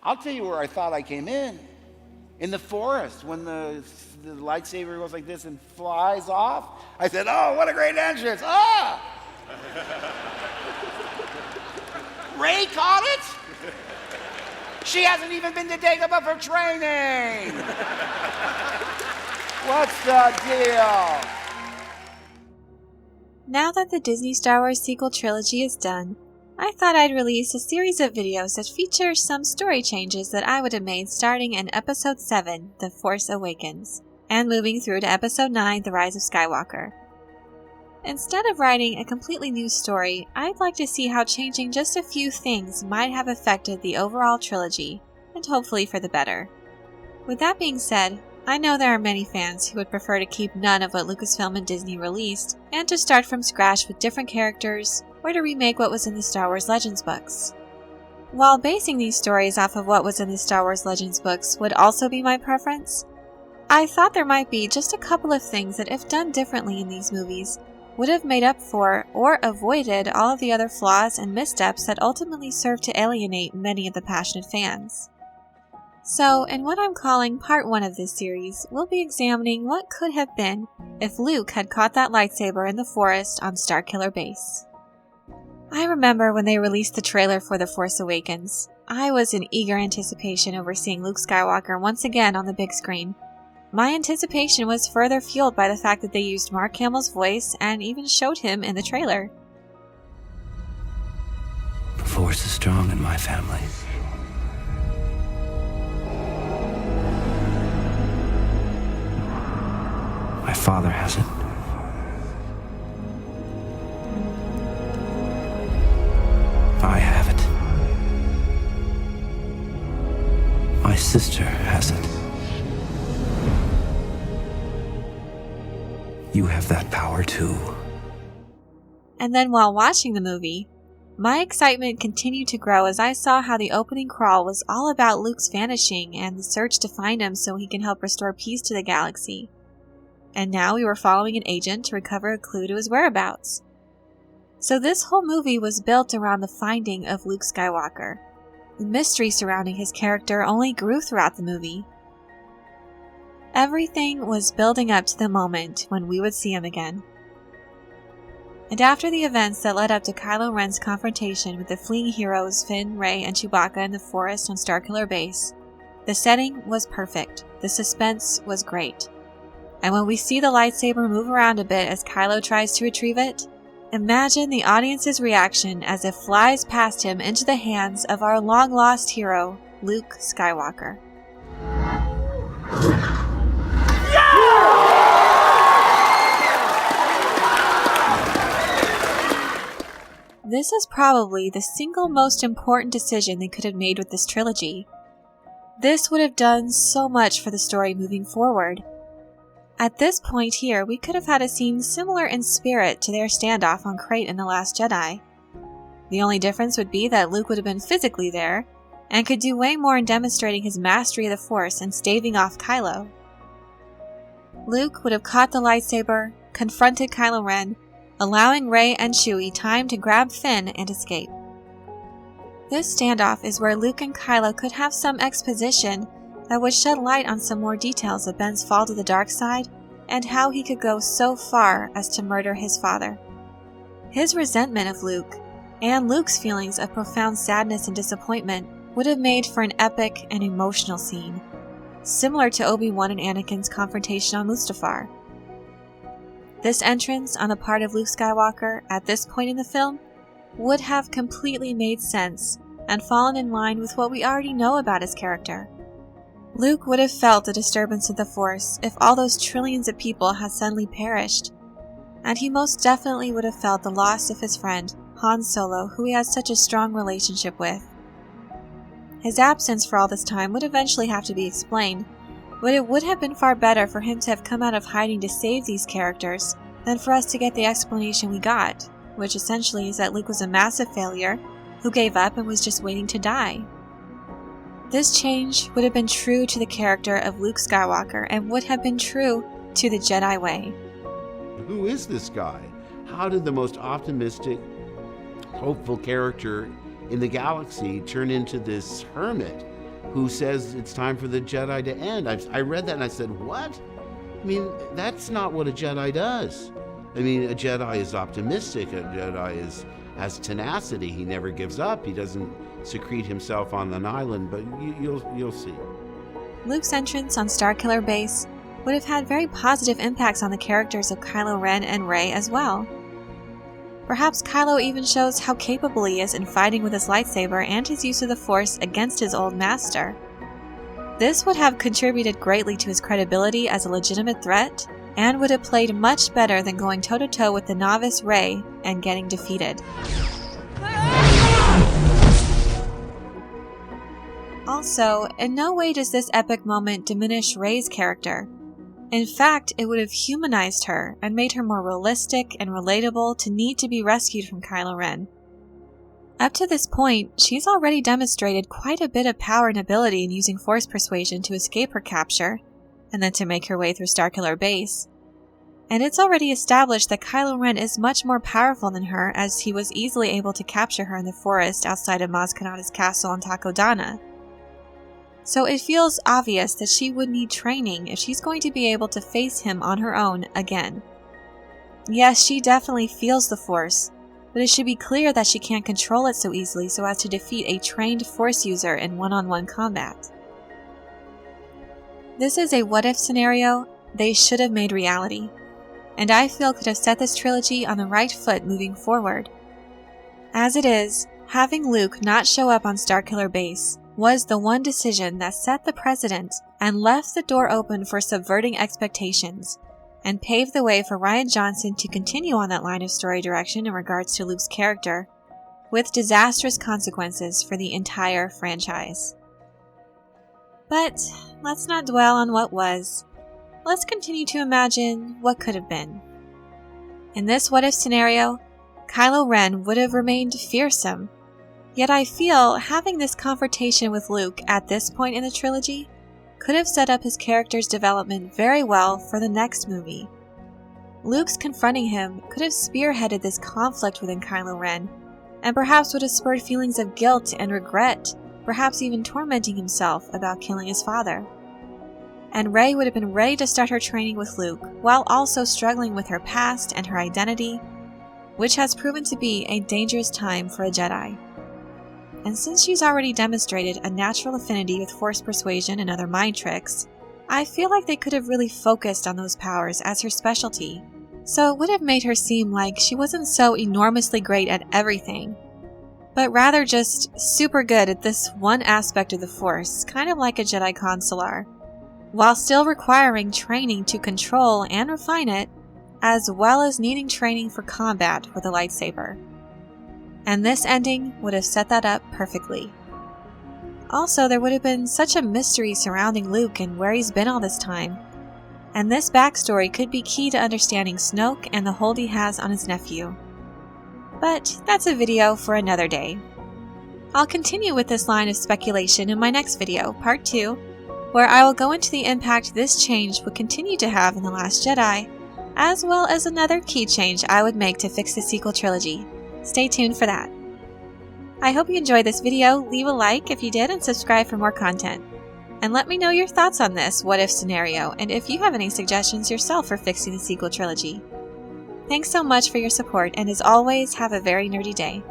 I'll tell you where I thought I came in the forest, when the lightsaber goes like this and flies off. I said, oh, what a great entrance. Ah! Rey caught it? She hasn't even been to Dagobah for training. What's the deal? Now that the Disney Star Wars sequel trilogy is done, I thought I'd release a series of videos that feature some story changes that I would have made starting in Episode 7, The Force Awakens, and moving through to Episode 9, The Rise of Skywalker. Instead of writing a completely new story, I'd like to see how changing just a few things might have affected the overall trilogy, and hopefully for the better. With that being said, I know there are many fans who would prefer to keep none of what Lucasfilm and Disney released, and to start from scratch with different characters, or to remake what was in the Star Wars Legends books. While basing these stories off of what was in the Star Wars Legends books would also be my preference, I thought there might be just a couple of things that, if done differently in these movies, would have made up for or avoided all of the other flaws and missteps that ultimately served to alienate many of the passionate fans. So, in what I'm calling Part 1 of this series, we'll be examining what could have been if Luke had caught that lightsaber in the forest on Starkiller Base. I remember when they released the trailer for The Force Awakens, I was in eager anticipation over seeing Luke Skywalker once again on the big screen. My anticipation was further fueled by the fact that they used Mark Hamill's voice and even showed him in the trailer. The Force is strong in my family. My father has it. I have it. My sister has it. You have that power too. And then while watching the movie, my excitement continued to grow as I saw how the opening crawl was all about Luke's vanishing and the search to find him so he can help restore peace to the galaxy. And now we were following an agent to recover a clue to his whereabouts. So this whole movie was built around the finding of Luke Skywalker. The mystery surrounding his character only grew throughout the movie. Everything was building up to the moment when we would see him again. And after the events that led up to Kylo Ren's confrontation with the fleeing heroes Finn, Rey, and Chewbacca in the forest on Starkiller Base, the setting was perfect, the suspense was great. And when we see the lightsaber move around a bit as Kylo tries to retrieve it, imagine the audience's reaction as it flies past him into the hands of our long-lost hero, Luke Skywalker. This is probably the single most important decision they could have made with this trilogy. This would have done so much for the story moving forward. At this point here, we could have had a scene similar in spirit to their standoff on Crate in The Last Jedi. The only difference would be that Luke would have been physically there, and could do way more in demonstrating his mastery of the Force and staving off Kylo. Luke would have caught the lightsaber, confronted Kylo Ren, allowing Rey and Chewie time to grab Finn and escape. This standoff is where Luke and Kylo could have some exposition that would shed light on some more details of Ben's fall to the dark side and how he could go so far as to murder his father. His resentment of Luke, and Luke's feelings of profound sadness and disappointment, would have made for an epic and emotional scene, similar to Obi-Wan and Anakin's confrontation on Mustafar. This entrance on the part of Luke Skywalker at this point in the film would have completely made sense and fallen in line with what we already know about his character. Luke would have felt the disturbance of the Force if all those trillions of people had suddenly perished, and he most definitely would have felt the loss of his friend, Han Solo, who he has such a strong relationship with. His absence for all this time would eventually have to be explained, but it would have been far better for him to have come out of hiding to save these characters than for us to get the explanation we got, which essentially is that Luke was a massive failure who gave up and was just waiting to die. This change would have been true to the character of Luke Skywalker and would have been true to the Jedi way. Who is this guy? How did the most optimistic, hopeful character in the galaxy turn into this hermit who says it's time for the Jedi to end. I read that and I said, what? I mean, that's not what a Jedi does. I mean, a Jedi is optimistic. A Jedi has tenacity. He never gives up. He doesn't secrete himself on an island, but you'll see. Luke's entrance on Starkiller Base would have had very positive impacts on the characters of Kylo Ren and Rey as well. Perhaps Kylo even shows how capable he is in fighting with his lightsaber and his use of the Force against his old master. This would have contributed greatly to his credibility as a legitimate threat, and would have played much better than going toe-to-toe with the novice Rey and getting defeated. Also, in no way does this epic moment diminish Rey's character. In fact, it would have humanized her and made her more realistic and relatable to need to be rescued from Kylo Ren. Up to this point, she's already demonstrated quite a bit of power and ability in using Force persuasion to escape her capture, and then to make her way through Starkiller Base. And it's already established that Kylo Ren is much more powerful than her, as he was easily able to capture her in the forest outside of Maz Kanata's castle on Takodana. So it feels obvious that she would need training if she's going to be able to face him on her own again. Yes, she definitely feels the Force, but it should be clear that she can't control it so easily so as to defeat a trained Force user in one-on-one combat. This is a what-if scenario they should have made reality, and I feel could have set this trilogy on the right foot moving forward. As it is, having Luke not show up on Starkiller Base was the one decision that set the precedent and left the door open for subverting expectations, and paved the way for Rian Johnson to continue on that line of story direction in regards to Luke's character, with disastrous consequences for the entire franchise. But let's not dwell on what was. Let's continue to imagine what could have been. In this what-if scenario, Kylo Ren would have remained fearsome, yet I feel having this confrontation with Luke at this point in the trilogy could have set up his character's development very well for the next movie. Luke's confronting him could have spearheaded this conflict within Kylo Ren, and perhaps would have spurred feelings of guilt and regret, perhaps even tormenting himself about killing his father. And Rey would have been ready to start her training with Luke, while also struggling with her past and her identity, which has proven to be a dangerous time for a Jedi. And since she's already demonstrated a natural affinity with Force persuasion and other mind tricks, I feel like they could have really focused on those powers as her specialty, so it would have made her seem like she wasn't so enormously great at everything, but rather just super good at this one aspect of the Force, kind of like a Jedi Consular, while still requiring training to control and refine it, as well as needing training for combat with a lightsaber. And this ending would have set that up perfectly. Also, there would have been such a mystery surrounding Luke and where he's been all this time, and this backstory could be key to understanding Snoke and the hold he has on his nephew. But that's a video for another day. I'll continue with this line of speculation in my next video, part 2, where I will go into the impact this change would continue to have in The Last Jedi, as well as another key change I would make to fix the sequel trilogy. Stay tuned for that. I hope you enjoyed this video. Leave a like if you did and subscribe for more content. And let me know your thoughts on this what-if scenario, and if you have any suggestions yourself for fixing the sequel trilogy. Thanks so much for your support, and as always, have a very nerdy day.